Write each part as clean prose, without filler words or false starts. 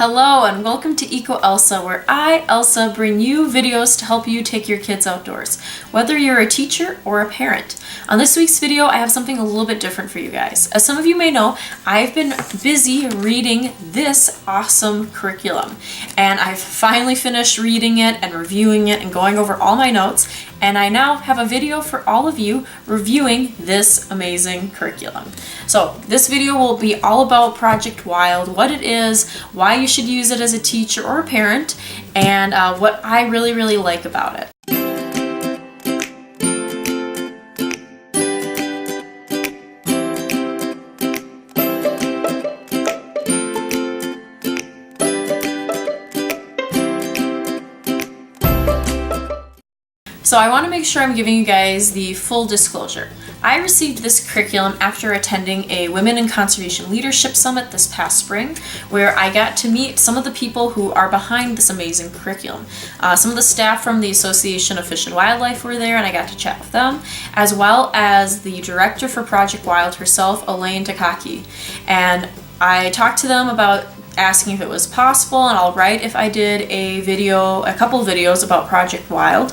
Hello and welcome to EcoElsa, where I, Elsa, bring you videos to help you take your kids outdoors, whether you're a teacher or a parent. On this week's video, I have something a little bit different for you guys. As some of you may know, I've been busy reading this awesome curriculum, and I've finally finished reading it and reviewing it and going over all my notes, and I now have a video for all of you reviewing this amazing curriculum. So this video will be all about Project Wild, what it is, why you should use it as a teacher or a parent, and what I really like about it. So I want to make sure I'm giving you guys the full disclosure. I received this curriculum after attending a Women in Conservation Leadership Summit this past spring, where I got to meet some of the people who are behind this amazing curriculum. Some of the staff from the Association of Fish and Wildlife were there, and I got to chat with them, as well as the director for Project Wild herself, Elaine Takaki. And I talked to them about asking if it was possible and all right if I did a couple videos about Project Wild.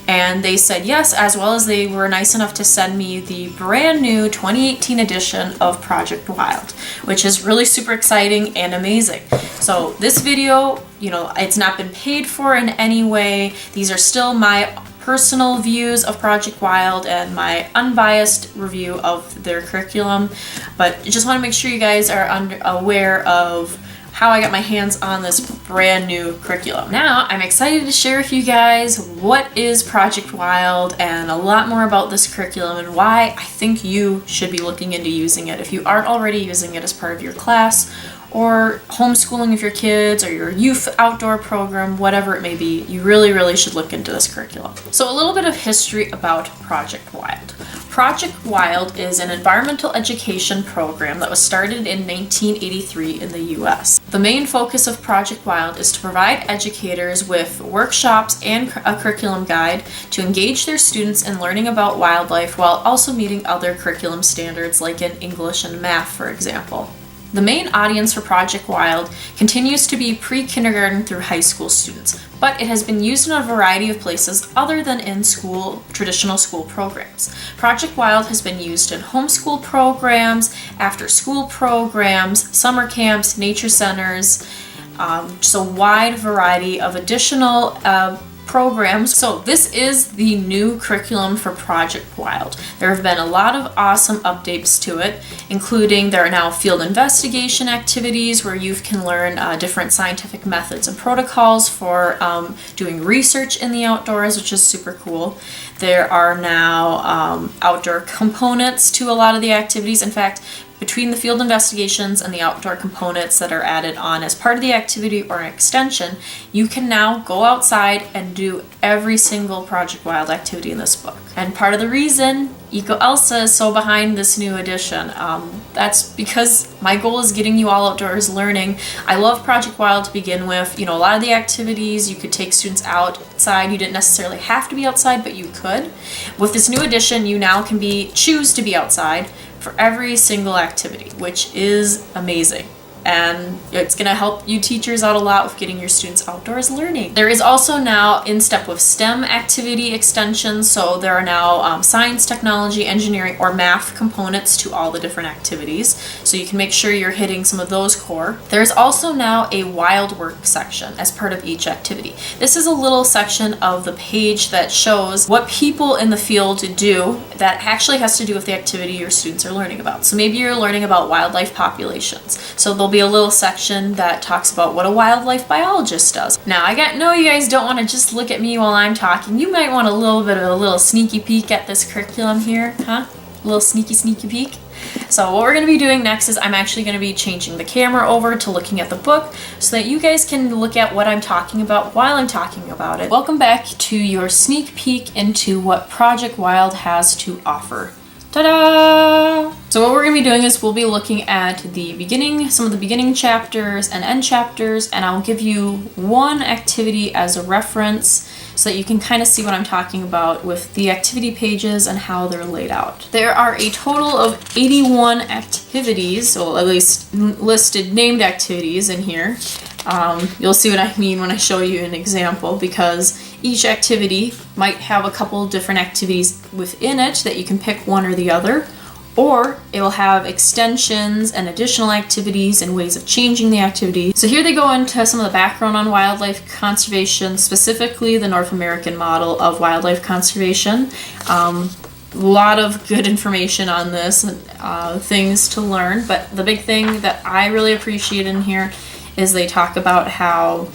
And they said yes, as well as they were nice enough to send me the brand new 2018 edition of Project Wild, which is really super exciting and amazing. So this video, it's not been paid for in any way. These are still my personal views of Project Wild and my unbiased review of their curriculum, but I just want to make sure you guys are aware of how I got my hands on this brand new curriculum. Now, I'm excited to share with you guys what is Project Wild and a lot more about this curriculum and why I think you should be looking into using it if you aren't already using it as part of your class or homeschooling of your kids or your youth outdoor program, whatever it may be. You really should look into this curriculum. So a little bit of history about Project Wild. Project Wild is an environmental education program that was started in 1983 in the US. The main focus of Project Wild is to provide educators with workshops and a curriculum guide to engage their students in learning about wildlife while also meeting other curriculum standards like in English and math, for example. The main audience for Project Wild continues to be pre-kindergarten through high school students, but it has been used in a variety of places other than in traditional school programs. Project Wild has been used in homeschool programs, after-school programs, summer camps, nature centers, just a wide variety of additional programs. So this is the new curriculum for Project Wild. There have been a lot of awesome updates to it, including there are now field investigation activities where youth can learn different scientific methods and protocols for doing research in the outdoors, which is super cool. There are now outdoor components to a lot of the activities. In fact, between the field investigations and the outdoor components that are added on as part of the activity or an extension, you can now go outside and do every single Project Wild activity in this book. And part of the reason EcoElsa is so behind this new edition, that's because my goal is getting you all outdoors learning. I love Project Wild to begin with. A lot of the activities you could take students outside. You didn't necessarily have to be outside, but you could. With this new edition, you now can choose to be outside for every single activity, which is amazing. And it's going to help you teachers out a lot with getting your students outdoors learning. There is also now in step with STEM activity extensions, so there are now science, technology, engineering, or math components to all the different activities, so you can make sure you're hitting some of those core. There's also now a wild work section as part of each activity. This is a little section of the page that shows what people in the field do that actually has to do with the activity your students are learning about. So maybe you're learning about wildlife populations, so there'll be a little section that talks about what a wildlife biologist does. Now, I know you guys don't want to just look at me while I'm talking. You might want a little sneaky peek at this curriculum here, huh? A little sneaky peek. So what we're going to be doing next is I'm actually going to be changing the camera over to looking at the book so that you guys can look at what I'm talking about while I'm talking about it. Welcome back to your sneak peek into what Project Wild has to offer. Ta-da! So what we're going to be doing is we'll be looking at some of the beginning chapters and end chapters, and I'll give you one activity as a reference so that you can kind of see what I'm talking about with the activity pages and how they're laid out. There are a total of 81 activities, or at least listed named activities in here, You'll see what I mean when I show you an example, because each activity might have a couple different activities within it that you can pick one or the other, or it will have extensions and additional activities and ways of changing the activity. So here they go into some of the background on wildlife conservation, specifically the North American model of wildlife conservation. A lot of good information on this, things to learn, but the big thing that I really appreciate in here is they talk about how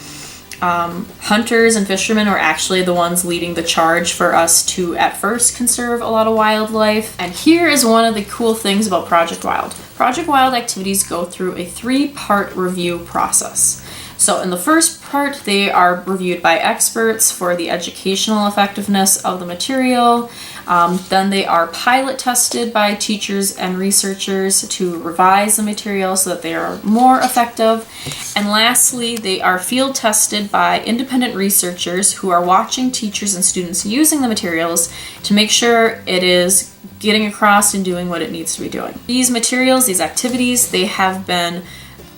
hunters and fishermen are actually the ones leading the charge for us to at first conserve a lot of wildlife. And here is one of the cool things about Project Wild. Project Wild activities go through a 3-part review process. So in the first part, they are reviewed by experts for the educational effectiveness of the material. Then they are pilot tested by teachers and researchers to revise the material so that they are more effective. And lastly, they are field tested by independent researchers who are watching teachers and students using the materials to make sure it is getting across and doing what it needs to be doing. These materials, these activities, they have been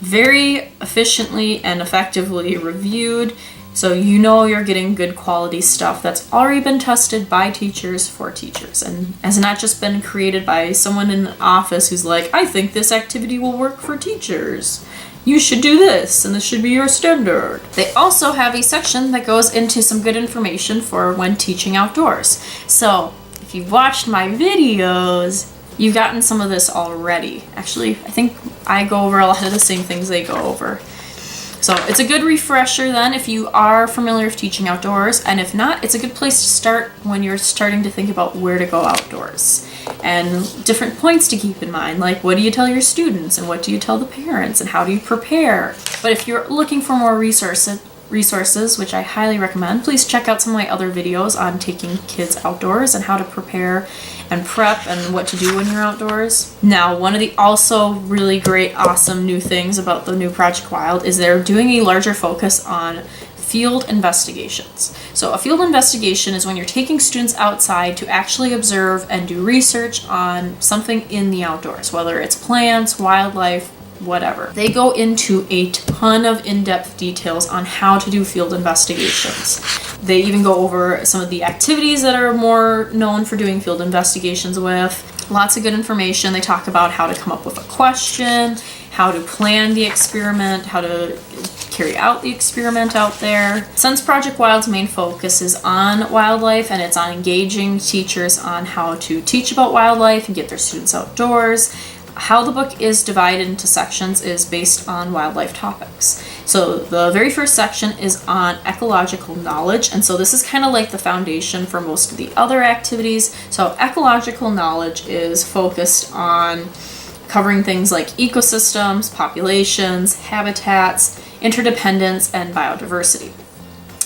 very efficiently and effectively reviewed, so you know you're getting good quality stuff that's already been tested by teachers for teachers, and has not just been created by someone in the office who's like, I think this activity will work for teachers. You should do this, and this should be your standard. They also have a section that goes into some good information for when teaching outdoors. So if you've watched my videos, you've gotten some of this already. Actually, I think I go over a lot of the same things they go over. So it's a good refresher then if you are familiar with teaching outdoors, and if not, it's a good place to start when you're starting to think about where to go outdoors. And different points to keep in mind, like what do you tell your students and what do you tell the parents and how do you prepare? But if you're looking for more resources, which I highly recommend, please check out some of my other videos on taking kids outdoors and how to prepare and prep and what to do when you're outdoors. Now, one of the also really great, awesome new things about the new Project Wild is they're doing a larger focus on field investigations. So a field investigation is when you're taking students outside to actually observe and do research on something in the outdoors, whether it's plants, wildlife, whatever. They go into a ton of in-depth details on how to do field investigations. They even go over some of the activities that are more known for doing field investigations with. Lots of good information. They talk about how to come up with a question, how to plan the experiment, how to carry out the experiment out there. Since Project Wild's main focus is on wildlife and it's on engaging teachers on how to teach about wildlife and get their students outdoors, how the book is divided into sections is based on wildlife topics. So the very first section is on ecological knowledge, and so this is kind of like the foundation for most of the other activities. So ecological knowledge is focused on covering things like ecosystems, populations, habitats, interdependence, and biodiversity.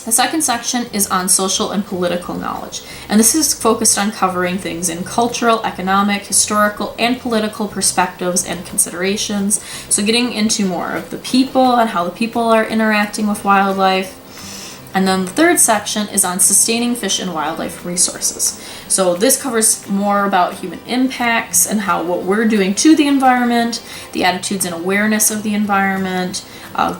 The second section is on social and political knowledge, and this is focused on covering things in cultural, economic, historical, and political perspectives and considerations. So getting into more of the people and how the people are interacting with wildlife. And then the third section is on sustaining fish and wildlife resources. So this covers more about human impacts and how what we're doing to the environment, the attitudes and awareness of the environment,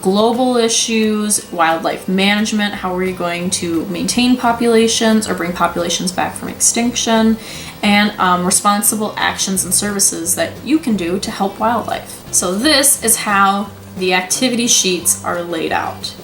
global issues, wildlife management, how are you going to maintain populations or bring populations back from extinction, and responsible actions and services that you can do to help wildlife. So this is how the activity sheets are laid out.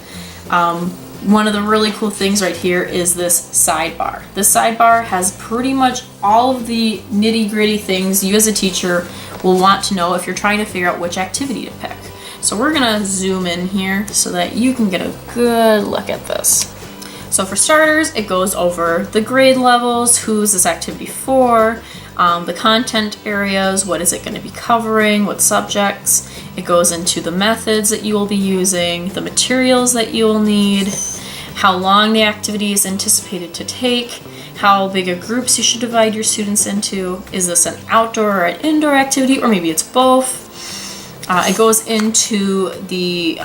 One of the really cool things right here is this sidebar. This sidebar has pretty much all of the nitty-gritty things you as a teacher will want to know if you're trying to figure out which activity to pick. So we're gonna zoom in here so that you can get a good look at this. So for starters, it goes over the grade levels, who is this activity for, the content areas, what is it going to be covering, what subjects. It goes into the methods that you will be using, the materials that you will need, how long the activity is anticipated to take, how big of groups you should divide your students into, is this an outdoor or an indoor activity, or maybe it's both. It goes into the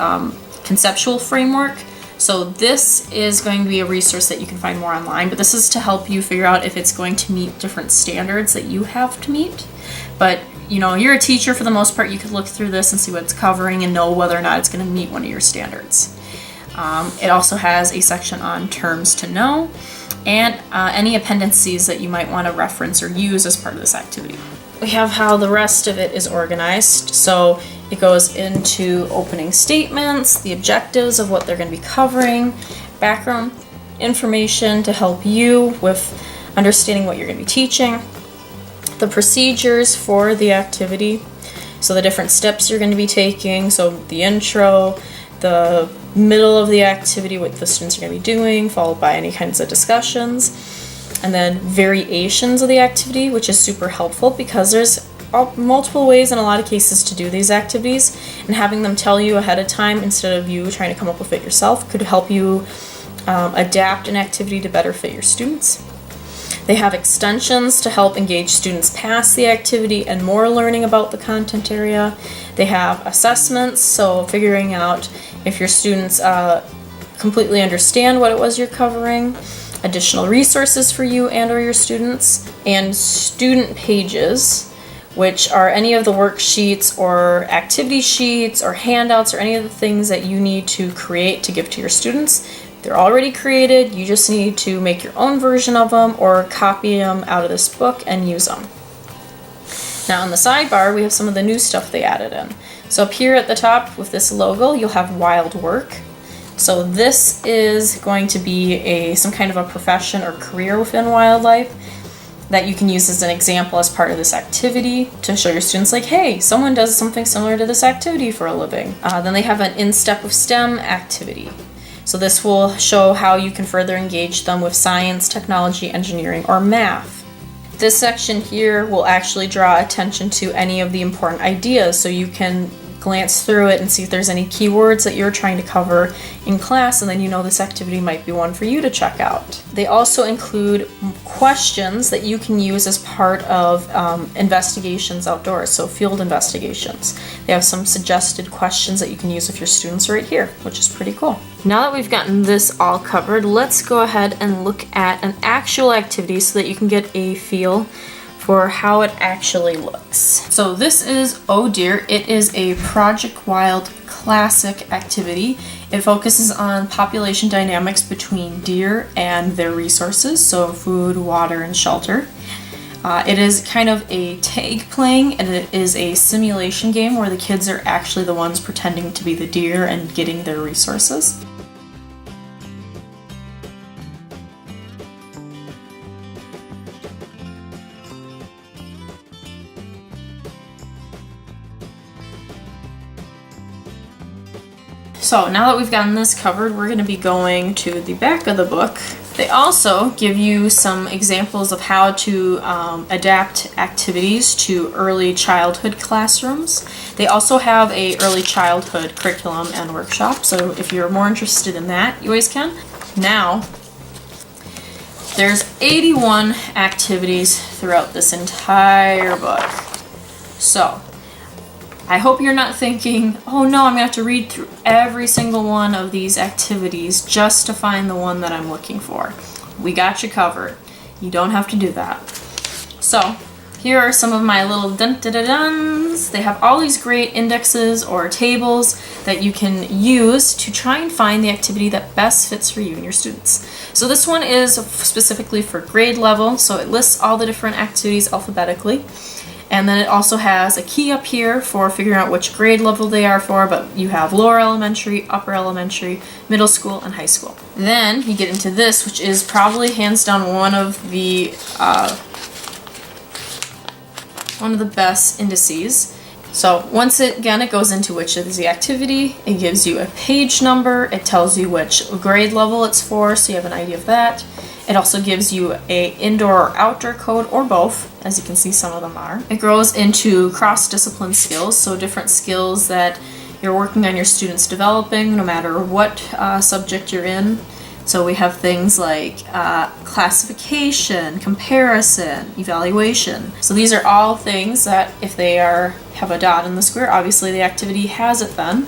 Conceptual Framework. So this is going to be a resource that you can find more online, but this is to help you figure out if it's going to meet different standards that you have to meet. But you're a teacher for the most part, you could look through this and see what it's covering and know whether or not it's going to meet one of your standards. It also has a section on terms to know and any appendices that you might want to reference or use as part of this activity. We have how the rest of it is organized. So it goes into opening statements, the objectives of what they're going to be covering, background information to help you with understanding what you're going to be teaching, the procedures for the activity, so the different steps you're going to be taking, so the intro, the middle of the activity, what the students are going to be doing, followed by any kinds of discussions. And then variations of the activity, which is super helpful because there's multiple ways in a lot of cases to do these activities, and having them tell you ahead of time instead of you trying to come up with it yourself could help you adapt an activity to better fit your students. They have extensions to help engage students past the activity and more learning about the content area. They have assessments, so figuring out if your students completely understand what it was you're covering, additional resources for you and or your students, and student pages, which are any of the worksheets or activity sheets or handouts or any of the things that you need to create to give to your students. They're already created, you just need to make your own version of them or copy them out of this book and use them. Now on the sidebar, we have some of the new stuff they added in. So up here at the top with this logo, you'll have wild work. So this is going to be some kind of a profession or career within wildlife that you can use as an example as part of this activity to show your students like, hey, someone does something similar to this activity for a living. Then they have an In Step with STEM activity. So this will show how you can further engage them with science, technology, engineering, or math. This section here will actually draw attention to any of the important ideas, so you can glance through it and see if there's any keywords that you're trying to cover in class, and then you know this activity might be one for you to check out. They also include questions that you can use as part of investigations outdoors, so field investigations. They have some suggested questions that you can use with your students right here, which is pretty cool. Now that we've gotten this all covered, let's go ahead and look at an actual activity so that you can get a feel for how it actually looks. So this is Oh Dear. It is a Project Wild classic activity. It focuses on population dynamics between deer and their resources, so food, water, and shelter. It is kind of a tag playing, and it is a simulation game where the kids are actually the ones pretending to be the deer and getting their resources. So now that we've gotten this covered, we're going to be going to the back of the book. They also give you some examples of how to adapt activities to early childhood classrooms. They also have a early childhood curriculum and workshop, so if you're more interested in that, you always can. Now, there's 81 activities throughout this entire book. So, I hope you're not thinking, oh no, I'm going to have to read through every single one of these activities just to find the one that I'm looking for. We got you covered. You don't have to do that. So, here are some of my little dun-da-da-duns. They have all these great indexes or tables that you can use to try and find the activity that best fits for you and your students. So this one is specifically for grade level, so it lists all the different activities alphabetically. And then it also has a key up here for figuring out which grade level they are for, but you have lower elementary, upper elementary, middle school, and high school. Then you get into this, which is probably hands down one of the best indices. So once it goes into which is the activity, it gives you a page number, it tells you which grade level it's for, so you have an idea of that. It also gives you a indoor or outdoor code, or both, as you can see some of them are. It grows into cross-discipline skills, so different skills that you're working on your students developing no matter what subject you're in. So we have things like classification, comparison, evaluation. So these are all things that if they have a dot in the square, obviously the activity has it then.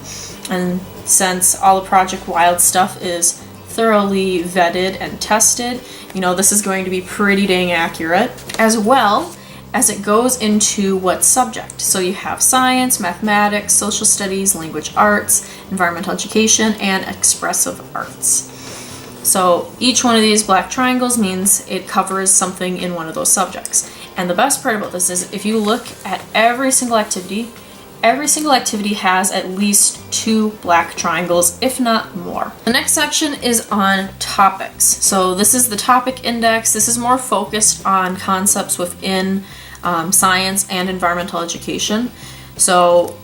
And since all the Project Wild stuff is thoroughly vetted and tested, you know, this is going to be pretty dang accurate, as well as it goes into what subject. So you have science, mathematics, social studies, language arts, environmental education, and expressive arts. So each one of these black triangles means it covers something in one of those subjects. And the best part about this is if you look at every single activity has at least 2 black triangles, if not more. The next section is on topics. So this is the topic index. This is more focused on concepts within science and environmental education. So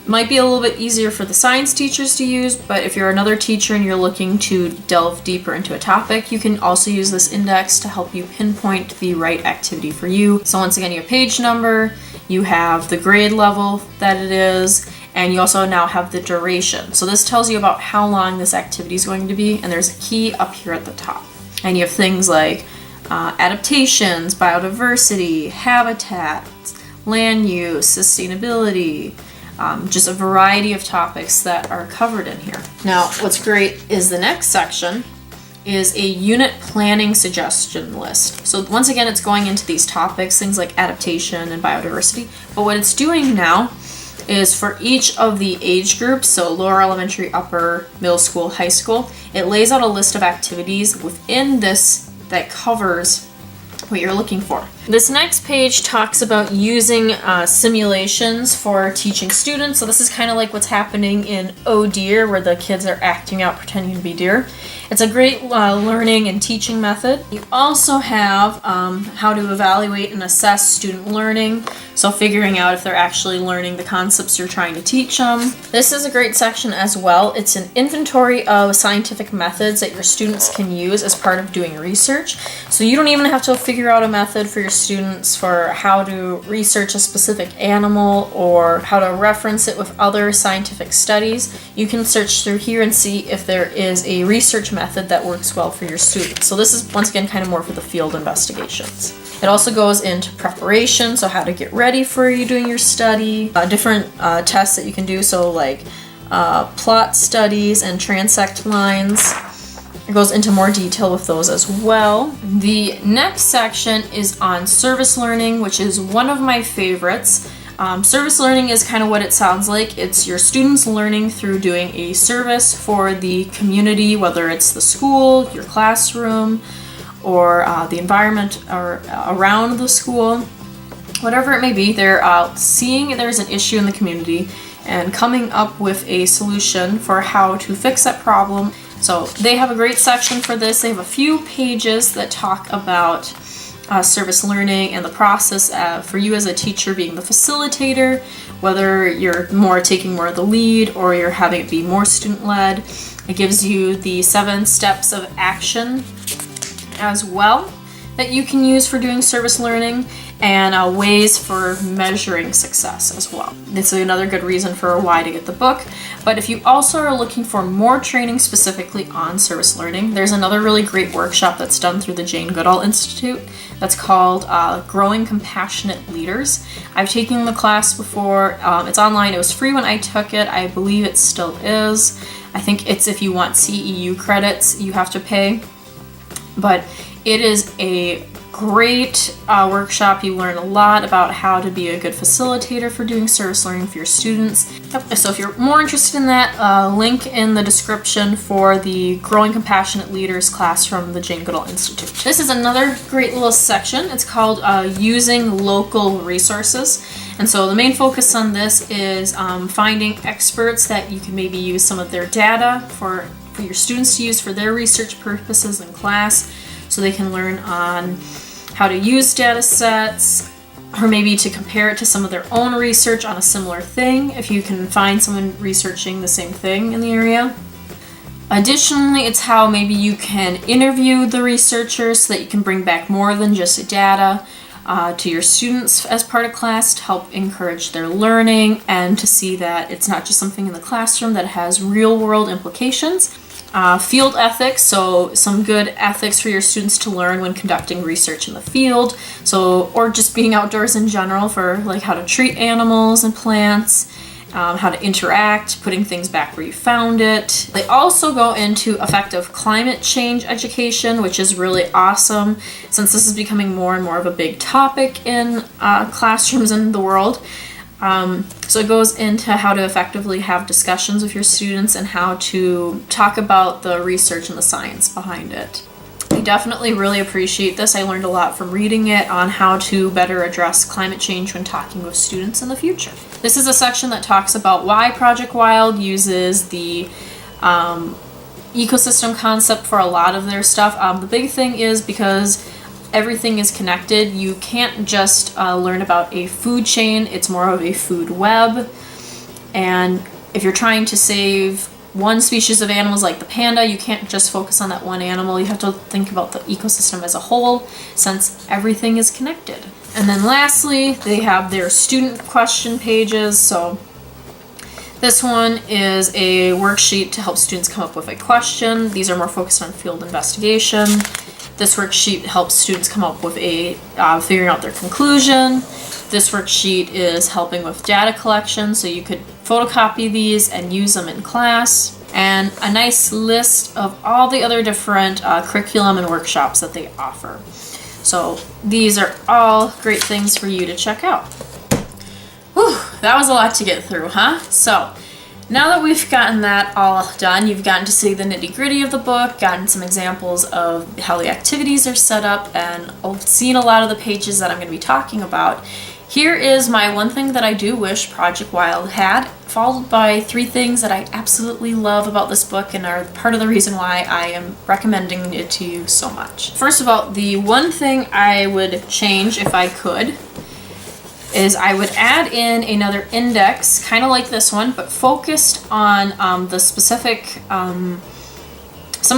might be a little bit easier for the science teachers to use, but if you're another teacher and you're looking to delve deeper into a topic, you can also use this index to help you pinpoint the right activity for you. So once again, you have page number, you have the grade level that it is, and you also now have the duration. So this tells you about how long this activity is going to be, and there's a key up here at the top. And you have things like adaptations, biodiversity, habitats, land use, sustainability, just a variety of topics that are covered in here. Now, what's great is the next section is a unit planning suggestion list. So once again, it's going into these topics, things like adaptation and biodiversity, but what it's doing now is for each of the age groups, so lower elementary, upper, middle school, high school, it lays out a list of activities within this that covers what you're looking for. This next page talks about using simulations for teaching students. So this is kind of like what's happening in Oh Dear, where the kids are acting out pretending to be deer. It's a great learning and teaching method. You also have how to evaluate and assess student learning, so figuring out if they're actually learning the concepts you're trying to teach them. This is a great section as well. It's an inventory of scientific methods that your students can use as part of doing research. So you don't even have to figure out a method for your students for how to research a specific animal or how to reference it with other scientific studies. You can search through here and see if there is a research method that works well for your students. So this is once again kind of more for the field investigations. It also goes into preparation, so how to get ready for you doing your study, different tests that you can do, so like plot studies and transect lines. It goes into more detail with those as well. The next section is on service learning, which is one of my favorites. Service learning is kind of what it sounds like. It's your students learning through doing a service for the community, whether it's the school, your classroom, or the environment or around the school. Whatever it may be, they're seeing there's an issue in the community and coming up with a solution for how to fix that problem. So they have a great section for this. They have a few pages that talk about service learning and the process for you as a teacher being the facilitator, whether you're taking more of the lead or you're having it be more student-led. It gives you the 7 steps of action as well that you can use for doing service learning, and ways for measuring success as well. This is another good reason for why to get the book. But if you also are looking for more training specifically on service learning, there's another really great workshop that's done through the Jane Goodall Institute that's called Growing Compassionate Leaders. I've taken the class before. It's online. It was free when I took it. I believe it still is. I think it's if you want CEU credits, you have to pay. But it is a great workshop. You learn a lot about how to be a good facilitator for doing service learning for your students. So if you're more interested in that, link in the description for the Growing Compassionate Leaders class from the Jane Goodall Institute. This is another great little section. It's called Using Local Resources. And so the main focus on this is finding experts that you can maybe use some of their data for your students to use for their research purposes in class, so they can learn on how to use data sets, or maybe to compare it to some of their own research on a similar thing, if you can find someone researching the same thing in the area. Additionally, it's how maybe you can interview the researchers so that you can bring back more than just data to your students as part of class to help encourage their learning and to see that it's not just something in the classroom, that it has real-world implications. Field ethics, so some good ethics for your students to learn when conducting research in the field, or just being outdoors in general, for like how to treat animals and plants, how to interact, putting things back where you found it. They also go into effective climate change education, which is really awesome since this is becoming more and more of a big topic in classrooms in the world. So it goes into how to effectively have discussions with your students and how to talk about the research and the science behind it. I definitely really appreciate this. I learned a lot from reading it on how to better address climate change when talking with students in the future. This is a section that talks about why Project Wild uses the ecosystem concept for a lot of their stuff. The big thing is because everything is connected, you can't just learn about a food chain, it's more of a food web. And if you're trying to save one species of animals like the panda, you can't just focus on that one animal. You have to think about the ecosystem as a whole, since everything is connected. And then lastly, they have their student question pages. So this one is a worksheet to help students come up with a question. These are more focused on field investigation. This worksheet helps students come up with a figuring out their conclusion. This worksheet is helping with data collection, so you could photocopy these and use them in class. And a nice list of all the other different curriculum and workshops that they offer. So these are all great things for you to check out. Whew, that was a lot to get through, huh? So now that we've gotten that all done, you've gotten to see the nitty-gritty of the book, gotten some examples of how the activities are set up, and seen a lot of the pages that I'm going to be talking about. Here is my one thing that I do wish Project Wild had, followed by 3 things that I absolutely love about this book and are part of the reason why I am recommending it to you so much. First of all, the one thing I would change if I could is I would add in another index, kind of like this one, but focused on the specific, some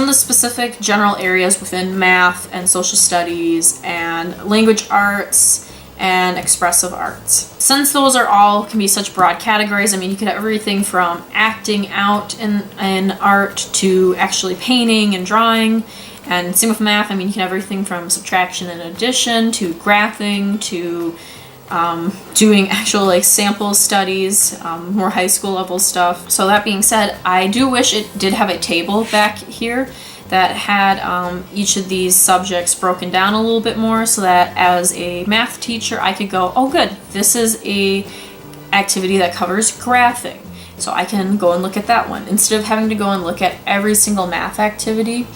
of the specific general areas within math and social studies and language arts and expressive arts. Since those are all can be such broad categories, I mean, you could have everything from acting out in art to actually painting and drawing. And same with math, I mean, you can have everything from subtraction and addition to graphing to doing actual like sample studies, more high school level stuff. So that being said, I do wish it did have a table back here that had each of these subjects broken down a little bit more, so that as a math teacher I could go, oh good, this is a activity that covers graphing, so I can go and look at that one instead of having to go and look at every single math activity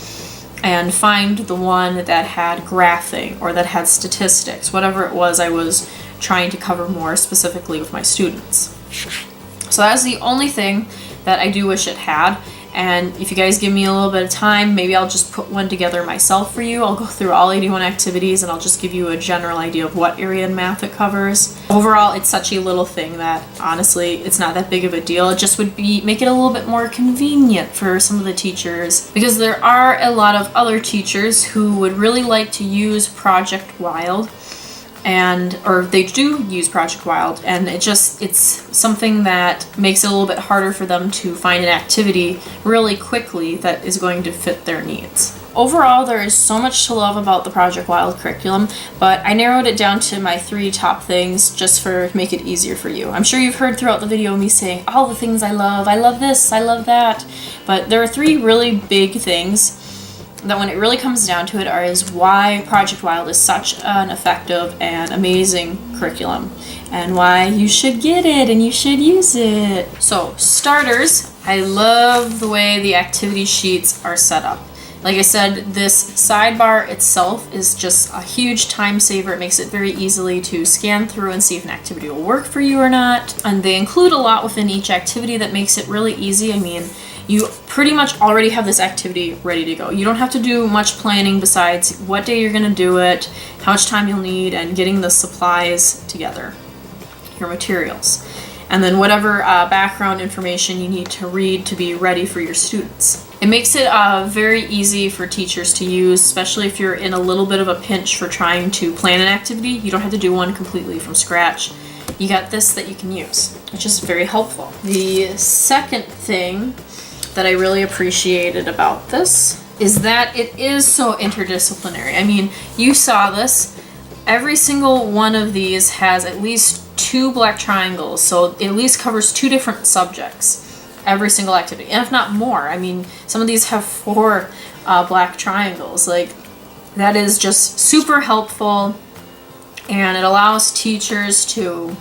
and find the one that had graphing or that had statistics, whatever it was I was trying to cover more specifically with my students. So that is the only thing that I do wish it had. And if you guys give me a little bit of time, maybe I'll just put one together myself for you. I'll go through all 81 activities and I'll just give you a general idea of what area in math it covers. Overall, it's such a little thing that honestly, it's not that big of a deal. It just would make it a little bit more convenient for some of the teachers, because there are a lot of other teachers who would really like to use Project Wild, or they do use Project Wild, and it's something that makes it a little bit harder for them to find an activity really quickly that is going to fit their needs. Overall, there is so much to love about the Project Wild curriculum, but I narrowed it down to my 3 top things just to make it easier for you. I'm sure you've heard throughout the video me saying all the things I love this, I love that, but there are 3 really big things that when it really comes down to it is why Project Wild is such an effective and amazing curriculum and why you should get it and you should use it. So starters, I love the way the activity sheets are set up. Like I said, this sidebar itself is just a huge time saver. It makes it very easily to scan through and see if an activity will work for you or not. And they include a lot within each activity that makes it really easy. I mean, you pretty much already have this activity ready to go. You don't have to do much planning besides what day you're going to do it, how much time you'll need, and getting the supplies together, your materials, and then whatever background information you need to read to be ready for your students. It makes it very easy for teachers to use, especially if you're in a little bit of a pinch for trying to plan an activity. You don't have to do one completely from scratch. You got this that you can use, which is very helpful. The second thing that I really appreciated about this is that it is so interdisciplinary. I mean, you saw this. Every single one of these has at least 2 black triangles, so it at least covers 2 different subjects every single activity, and if not more. I mean, some of these have 4 black triangles. Like, that is just super helpful, and it allows teachers to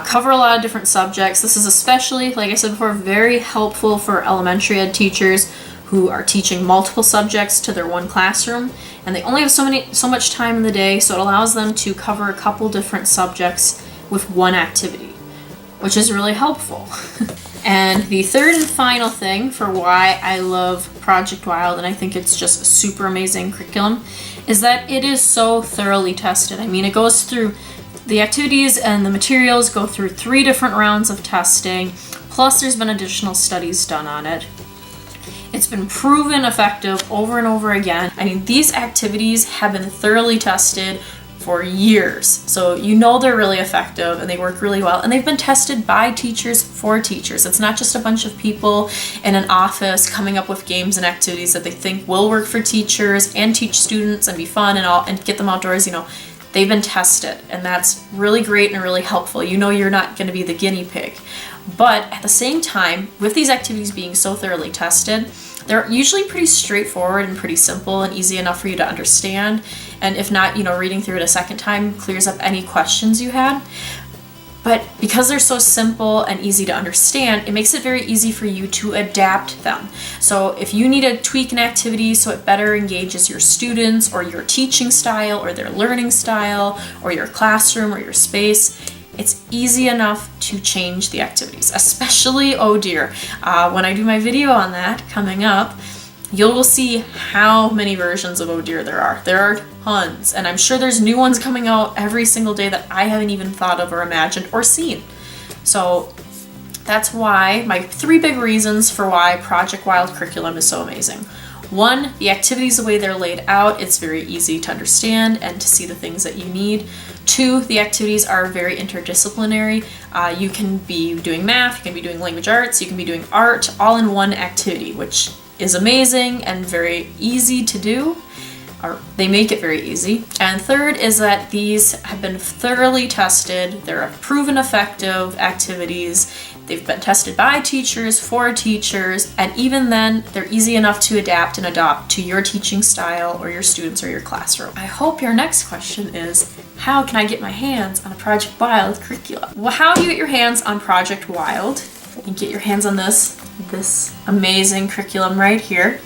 cover a lot of different subjects. This is especially, like I said before, very helpful for elementary ed teachers who are teaching multiple subjects to their one classroom, and they only have so much time in the day, so it allows them to cover a couple different subjects with one activity, which is really helpful. And the third and final thing for why I love Project Wild, and I think it's just a super amazing curriculum, is that it is so thoroughly tested. I mean, it goes through the activities and the materials go through 3 different rounds of testing, plus there's been additional studies done on it. It's been proven effective over and over again. I mean, these activities have been thoroughly tested for years, so you know they're really effective and they work really well, and they've been tested by teachers for teachers. It's not just a bunch of people in an office coming up with games and activities that they think will work for teachers and teach students and be fun and all and get them outdoors. You know, they've been tested, and that's really great and really helpful. You know, you're not going to be the guinea pig. But at the same time, with these activities being so thoroughly tested, they're usually pretty straightforward and pretty simple and easy enough for you to understand. And if not, you know, reading through it a second time clears up any questions you had. But because they're so simple and easy to understand, it makes it very easy for you to adapt them. So if you need to tweak an activity so it better engages your students or your teaching style or their learning style or your classroom or your space, it's easy enough to change the activities, especially Oh Dear. When I do my video on that coming up, you'll see how many versions of Oh Dear there are. There are tons, and I'm sure there's new ones coming out every single day that I haven't even thought of or imagined or seen. So that's why my 3 big reasons for why Project Wild curriculum is so amazing. 1, the activities, the way they're laid out, it's very easy to understand and to see the things that you need. 2, the activities are very interdisciplinary. You can be doing math, you can be doing language arts, you can be doing art, all in one activity, which is amazing and very easy to do. Or they make it very easy. And 3rd is that these have been thoroughly tested. They're proven effective activities. They've been tested by teachers, for teachers, and even then, they're easy enough to adapt and adopt to your teaching style or your students or your classroom. I hope your next question is, how can I get my hands on a Project Wild curriculum? Well, how do you get your hands on Project Wild? You can get your hands on this amazing curriculum right here.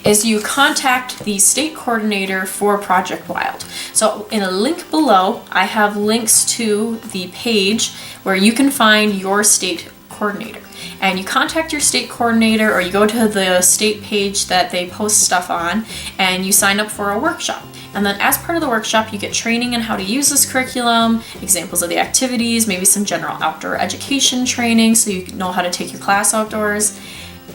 Is you contact the state coordinator for Project Wild. So in a link below, I have links to the page where you can find your state coordinator. And you contact your state coordinator, or you go to the state page that they post stuff on, and you sign up for a workshop. And then as part of the workshop, you get training on how to use this curriculum, examples of the activities, maybe some general outdoor education training so you know how to take your class outdoors.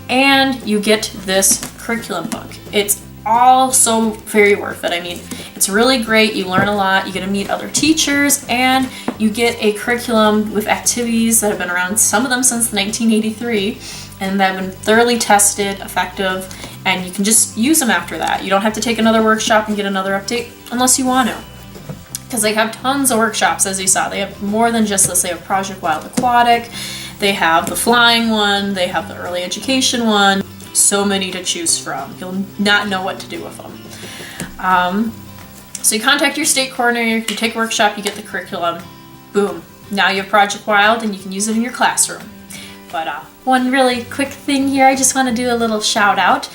And you get this curriculum book. It's all so very worth it. I mean, it's really great. You learn a lot. You get to meet other teachers, and you get a curriculum with activities that have been around, some of them since 1983, and that have been thoroughly tested, effective, and you can just use them after that. You don't have to take another workshop and get another update unless you want to, because they have tons of workshops, as you saw. They have more than just this. They have Project Wild Aquatic, they have the flying one, they have the early education one. So many to choose from. You'll not know what to do with them. So you contact your state coordinator, you take a workshop, you get the curriculum, boom. Now you have Project Wild and you can use it in your classroom. But one really quick thing here, I just want to do a little shout out.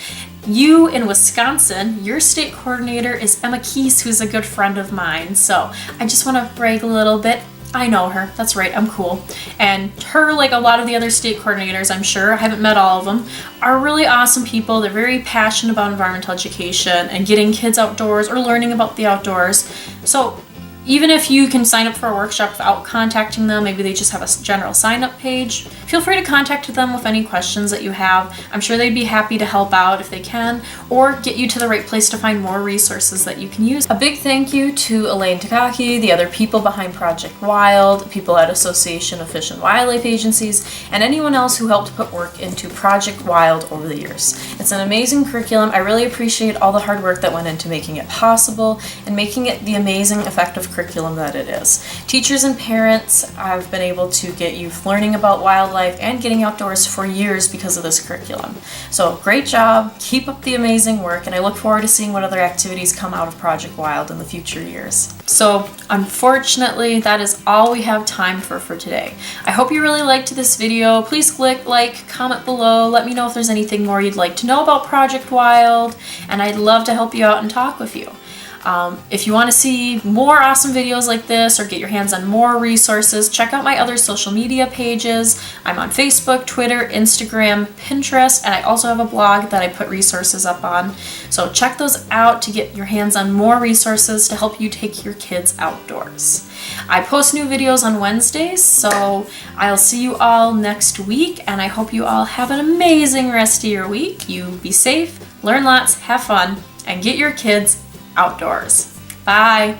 You in Wisconsin, your state coordinator is Emma Keese, who's a good friend of mine. So I just want to brag a little bit. I know her. That's right, I'm cool. And her, like a lot of the other state coordinators, I'm sure, I haven't met all of them, are really awesome people. They're very passionate about environmental education and getting kids outdoors or learning about the outdoors. So even if you can sign up for a workshop without contacting them, maybe they just have a general sign-up page, feel free to contact them with any questions that you have. I'm sure they'd be happy to help out if they can, or get you to the right place to find more resources that you can use. A big thank you to Elaine Takaki, the other people behind Project Wild, people at Association of Fish and Wildlife Agencies, and anyone else who helped put work into Project Wild over the years. It's an amazing curriculum. I really appreciate all the hard work that went into making it possible and making it the amazing, effective curriculum that it is. Teachers and parents, I've been able to get youth learning about wildlife and getting outdoors for years because of this curriculum. So great job, keep up the amazing work, and I look forward to seeing what other activities come out of Project Wild in the future years. So unfortunately, that is all we have time for today. I hope you really liked this video. Please click like, comment below, let me know if there's anything more you'd like to know about Project Wild, and I'd love to help you out and talk with you. If you want to see more awesome videos like this or get your hands on more resources, check out my other social media pages. I'm on Facebook, Twitter, Instagram, Pinterest, and I also have a blog that I put resources up on. So check those out to get your hands on more resources to help you take your kids outdoors. I post new videos on Wednesdays, so I'll see you all next week, and I hope you all have an amazing rest of your week. You be safe, learn lots, have fun, and get your kids outdoors. Bye.